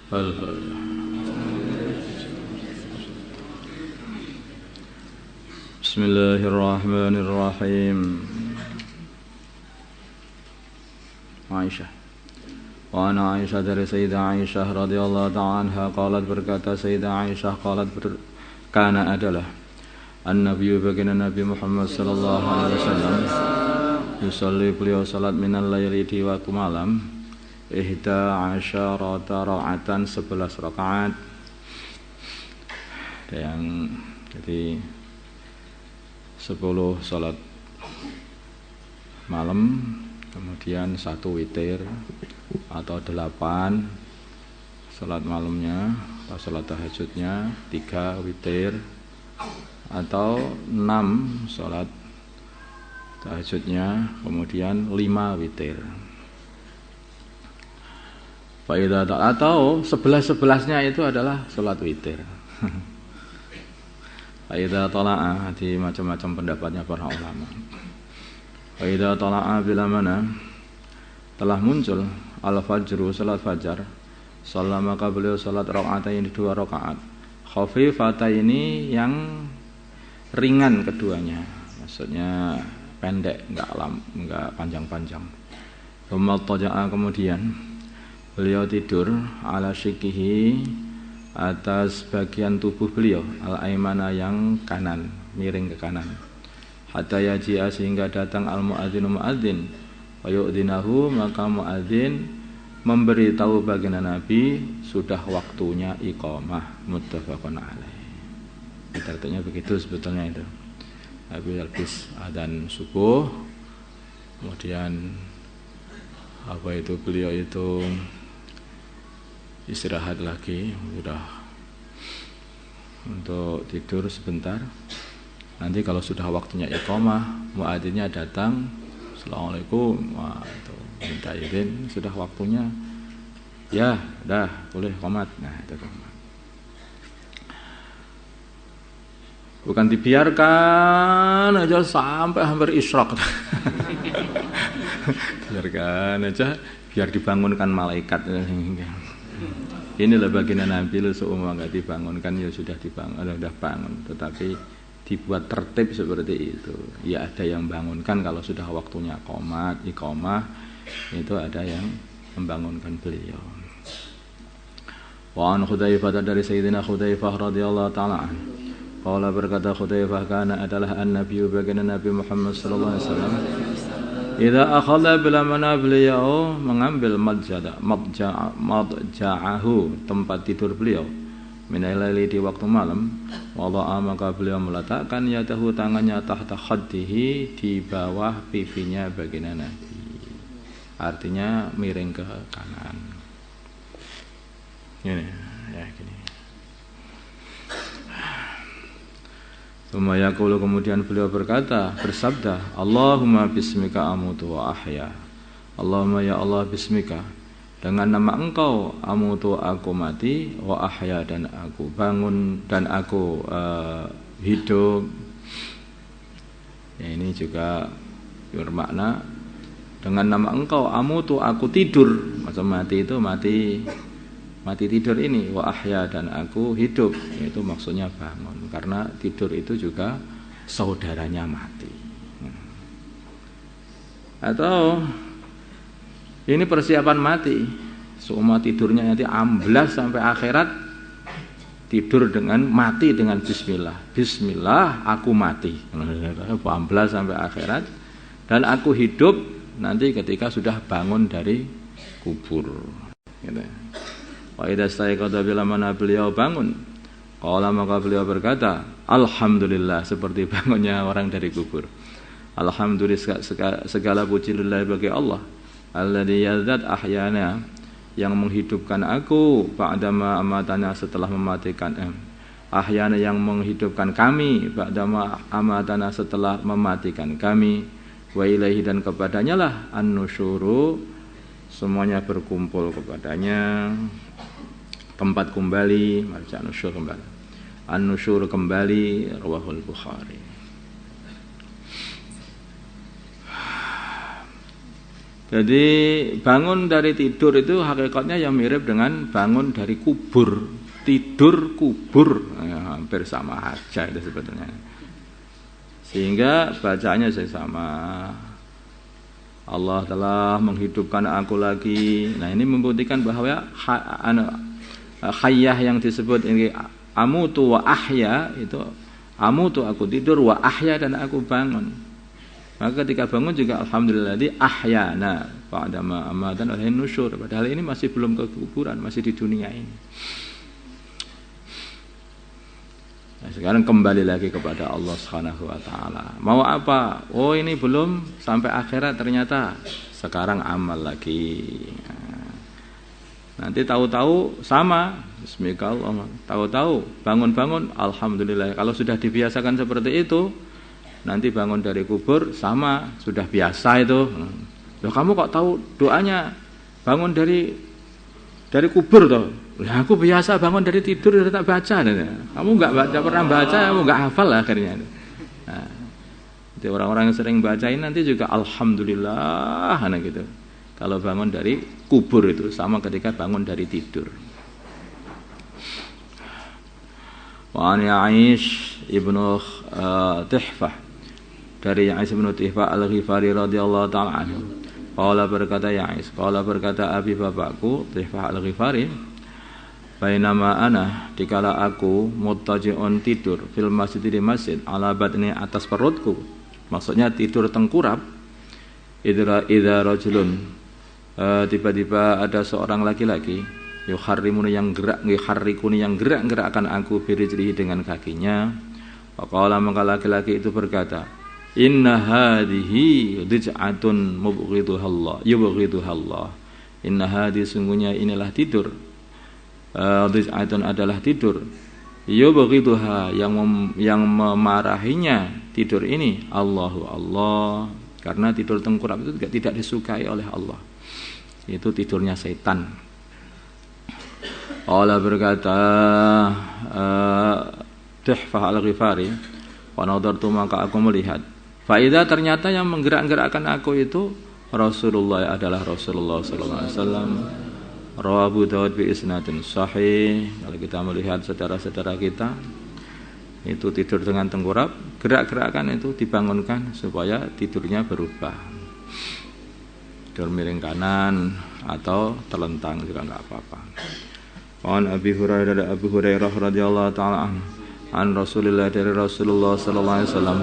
Bismillahirrahmanirrahim. Aisyah. Wa ana Aisyah dari Sayyidah Aisyah radhiyallahu ta'ala anha qalat berkata Sayyidah Aisyah qalat kana adalah an-nabiyyu baginda Nabi Muhammad sallallahu alaihi wasallam yusalli beliau salat minal laili di waktu malam ihda asyarata rakaatan 11 rakaat. Yang jadi 10 salat malam, kemudian 1 witir atau 8 salat malamnya atau salat tahajudnya, 3 witir atau 6 salat tahajudnya, kemudian 5 witir. Faidah atau 11-11-nya itu adalah salat witir. Faidah tala'a di macam-macam pendapatnya para ulama. Faidah tala'a bila mana telah muncul al-fajru salat fajar, salat maka beliau salat rakaatain 2 rakaat. Khafifataini yang ringan keduanya. Maksudnya pendek, enggak panjang-panjang. Kemudian beliau tidur ala syikihi atas bagian tubuh beliau al-aimana yang kanan, miring ke kanan. Hatta yaji'a sehingga datang al-muadzinu muadzin wa yu'dinahu, maka muadzin memberitahu baginda Nabi sudah waktunya iqamah. Muttafaqun alaih. Artinya begitu sebetulnya itu. Nabi habis adzan subuh, kemudian beliau itu istirahat lagi, sudah untuk tidur sebentar. Nanti kalau sudah waktunya iqamah, muadzinnya datang, assalamualaikum, minta izin, sudah waktunya, ya, dah boleh qomat. Nah, itu qomat. Bukan dibiarkan aja sampai hampir isyraq. Biarkan aja, biar dibangunkan malaikat. Inilah baginda Nabi seumur enggak dibangunkan, ya sudah dibangun, sudah bangun, tetapi dibuat tertib seperti itu. Ya ada yang bangunkan kalau sudah waktunya qomat, iqamah, itu ada yang membangunkan beliau. Wa an Hudzaifah dari Sayyidina Hudzaifah radhiyallahu taala anhu. Qala berkata Hudzaifah kana adalah an-nabiyyu baginda Nabi Muhammad sallallahu alaihi wasallam idza akhadha bila mana beliau mengambil madja'ahu tempat tidur beliau minal laili di waktu malam, wada'a maka beliau meletakkan yadahu tangannya tahta khaddihi di bawah pipinya baginda Nabi, artinya miring ke kanan. Ini ya gini. Sumayaqulu kemudian beliau bersabda, Allahumma bismika amutu wa ahya. Allahumma ya Allah bismika, dengan nama engkau amutu aku mati, wa ahya dan aku bangun dan aku hidup. Ya, ini juga bermakna dengan nama engkau amutu aku tidur. Macam mati itu mati tidur ini, wa ahya dan aku hidup, itu maksudnya bangun, karena tidur itu juga saudaranya mati. Atau ini persiapan mati, semua tidurnya nanti amblas sampai akhirat, tidur dengan mati dengan bismillah. Bismillah aku mati, amblas sampai akhirat, dan aku hidup nanti ketika sudah bangun dari kubur, gitu. Wa idza staiqadha bila mana beliau bangun, qala maka beliau berkata, alhamdulillah, seperti bangunnya orang dari kubur. Alhamdulillah, segala puji lillahi bagi Allah, alladzi yazat ahyana, yang menghidupkan aku, ba'dama amatana, setelah mematikan, ahyana yang menghidupkan kami, ba'dama amatana, setelah mematikan kami, wa ilaihi dan kepadanya lah an-nusyuru, semuanya berkumpul kepadanya, tempat kembali, marja nusyur kembali, an-nusyur kembali, rawahul Bukhari. Jadi bangun dari tidur itu hakikatnya yang mirip dengan bangun dari kubur. Tidur kubur hampir sama aja itu sebetulnya. Sehingga bacaannya sama. Allah telah menghidupkan aku lagi. Nah ini membuktikan bahwa hayyah yang disebut ini amutu wa ahya itu amutu aku tidur wa ahya dan aku bangun. Maka ketika bangun juga alhamdulillah di ahyana ba'da ma amatan wa nusyur. Padahal ini masih belum ke kuburan, masih di dunia ini. Nah, sekarang kembali lagi kepada Allah Subhanahu wa taala. Mau apa? Oh, ini belum sampai akhirat ternyata. Sekarang amal lagi. Nanti tahu-tahu sama bismillah. Tahu-tahu bangun-bangun alhamdulillah. Kalau sudah dibiasakan seperti itu, nanti bangun dari kubur sama, sudah biasa itu. Loh, kamu kok tahu doanya bangun dari kubur toh? Lah aku biasa bangun dari tidur udah tak baca. Kamu enggak pernah baca, kamu enggak hafal lah akhirnya. Nah, jadi orang-orang yang sering bacain nanti juga alhamdulillah nah gitu. Kalau bangun dari kubur itu sama ketika bangun dari tidur. Wa an Ya'ish ibnu Tihfah dari Ya'is bin Tihfah Al-Ghifari radhiyallahu taala anhu. Qala berkata Ya'is, qala berkata abi bapakku Tihfah Al-Ghifari, bainama ana dikala aku muttaji'un tidur fil masjid di masjid ala batni atas perutku. Maksudnya tidur tengkurap. Idza rajulun tiba-tiba ada seorang laki-laki yuharrimuni yang gerak-gerakkan aku birijlihi dengan kakinya. Faqala maka laki-laki itu berkata, inna hadhihi rij'atun mubghiduhallah yubghiduhallah. Inna hadhi sungguhnya inilah tidur. Rij'atun adalah tidur. Yubghiduha yang memarahinya tidur ini Allahu Allah. Karena tidur tengkurap itu tidak disukai oleh Allah. Itu tidurnya setan. Allah berkata Tihfah Al-Ghifari, wa nadartu maka aku melihat. Faidah ternyata yang menggerak-gerakkan aku itu Rasulullah adalah Rasulullah sallallahu alaihi wasallam. Rawahu Abu Dawud bi isnadin sahih. Kalau kita melihat saudara-saudara kita itu tidur dengan tengkurap, gerak-gerakan itu dibangunkan supaya tidurnya berubah. Tidur miring kanan atau terlentang juga enggak apa-apa. An Abi Hurairah radhiyallahu taala an Rasulillah dari Rasulullah sallallahu alaihi wasallam.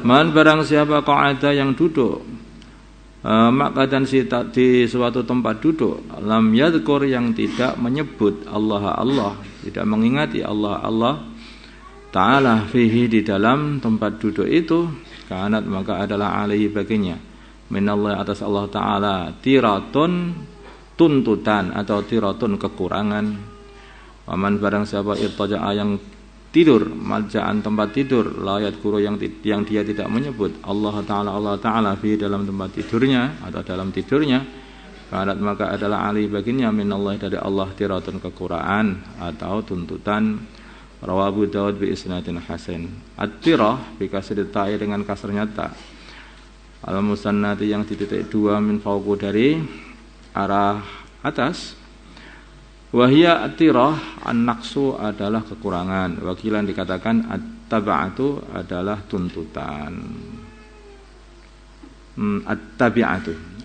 Man barang siapa qa'ada yang duduk maq'adan di suatu tempat duduk lam yadhkur yang tidak menyebut Allah, tidak mengingati Allah Ta'ala fihi di dalam tempat duduk itu, kanat maka adalah alaihi baginya minallah atas Allah Ta'ala tiratun tuntutan atau tiratun kekurangan. Waman barang siapa irtaja'a yang tidur malja'an tempat tidur layat guru yang dia tidak menyebut Allah Ta'ala fi dalam tempat tidurnya atau dalam tidurnya, kanat maka adalah alaihi baginya minallah dari Allah tiratun kekurangan atau tuntutan. Rawahu Abu Dawud bi isnadin hasan. At-tirah dikasih ta'i dengan kasrnya ta. Al-musannati yang dititik dua min fawqu dari arah atas. Wahia at-tirah an-naqsu adalah kekurangan. Wakilan dikatakan at-taba'atu adalah tuntutan.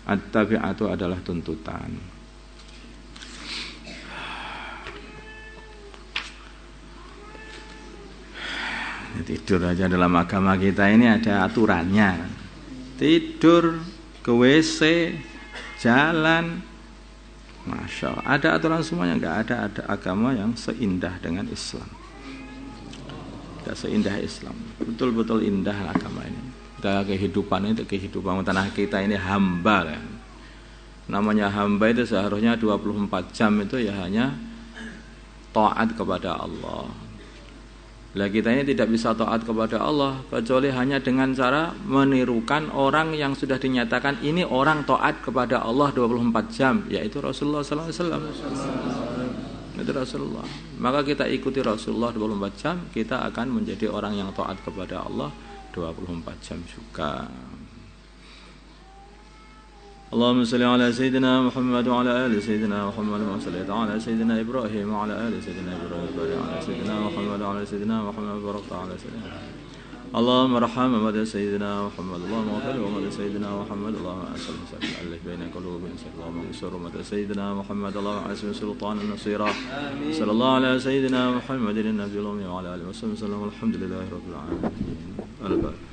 At-tabi'atu adalah tuntutan. Tidur aja dalam agama kita ini ada aturannya. Tidur, ke WC, jalan, Masya Allah, ada aturan semuanya. Enggak ada agama yang seindah dengan Islam. Tidak seindah Islam. Betul-betul indah agama ini. Kita kehidupan itu kehidupan tanah kita ini hamba kan. Namanya hamba itu seharusnya 24 jam itu ya hanya taat kepada Allah. Lah kita ini tidak bisa taat kepada Allah kecuali hanya dengan cara menirukan orang yang sudah dinyatakan ini orang taat kepada Allah 24 jam, yaitu Rasulullah sallallahu alaihi wasallam. Itu Rasulullah. Maka kita ikuti Rasulullah 24 jam, kita akan menjadi orang yang taat kepada Allah 24 jam juga. اللهم صل على سيدنا محمد وعلى آل سيدنا محمد وما صليت على سيدنا إبراهيم وعلى آل سيدنا إبراهيم وبارك على سيدنا محمد وعلى سيدنا محمد وبارك على سيدنا محمد. اللهم ارحم أمد سيدنا محمد، اللهم اغفر أمد سيدنا محمد، اللهم أسأل حسن ألف بين قلوبنا، اللهم انصر أمد سيدنا محمد، اللهم أعز سلطانا نصيرا. صلى الله على سيدنا محمد النبي الأمي وعلى آله وصحبه وسلم، والحمد لله رب العالمين. الفاتحة.